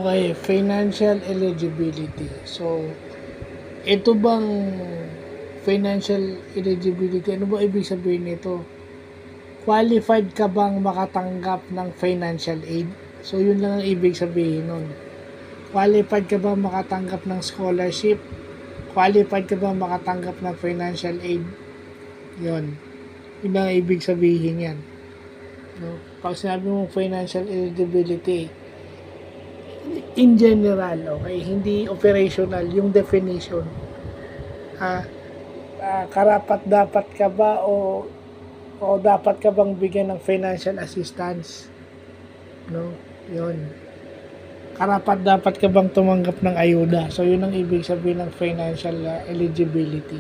Okay, financial eligibility. So, ito bang financial eligibility, ano ba ibig sabihin nito? Qualified ka bang makatanggap ng financial aid? So, yun lang ang ibig sabihin nun. Qualified ka bang makatanggap ng scholarship? Qualified ka bang makatanggap ng financial aid? Yun. Yun ang ibig sabihin yan. No? Pag sinabi mong financial eligibility, in general, okay, hindi operational, yung definition. Karapat dapat ka ba o dapat ka bang bigyan ng financial assistance? No? Yun. Karapat dapat ka bang tumanggap ng ayuda? So, yun ang ibig sabihin ng financial eligibility.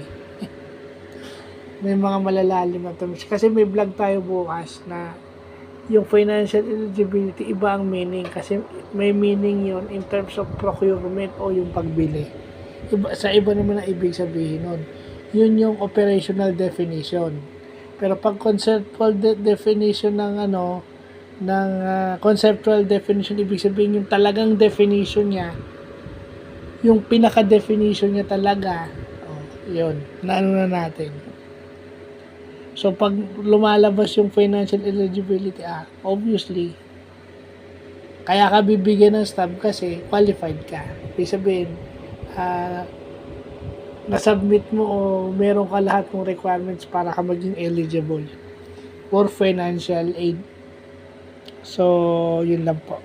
May mga malalalim na terms. Kasi may vlog tayo bukas na yung financial eligibility, iba ang meaning. Kasi may meaning yon in terms of procurement o yung pagbili. Sa iba naman ang ibig sabihin nun. Yun yung operational definition. Pero pag conceptual definition ng conceptual definition, ibig sabihin yung talagang definition niya, yung pinaka-definition niya talaga, yun, na natin. So, pag lumalabas yung financial eligibility, obviously, kaya ka bibigyan ng stub kasi qualified ka. Ibig sabihin, nasubmit mo o meron ka lahat ng requirements para ka maging eligible for financial aid. So, yun lang po.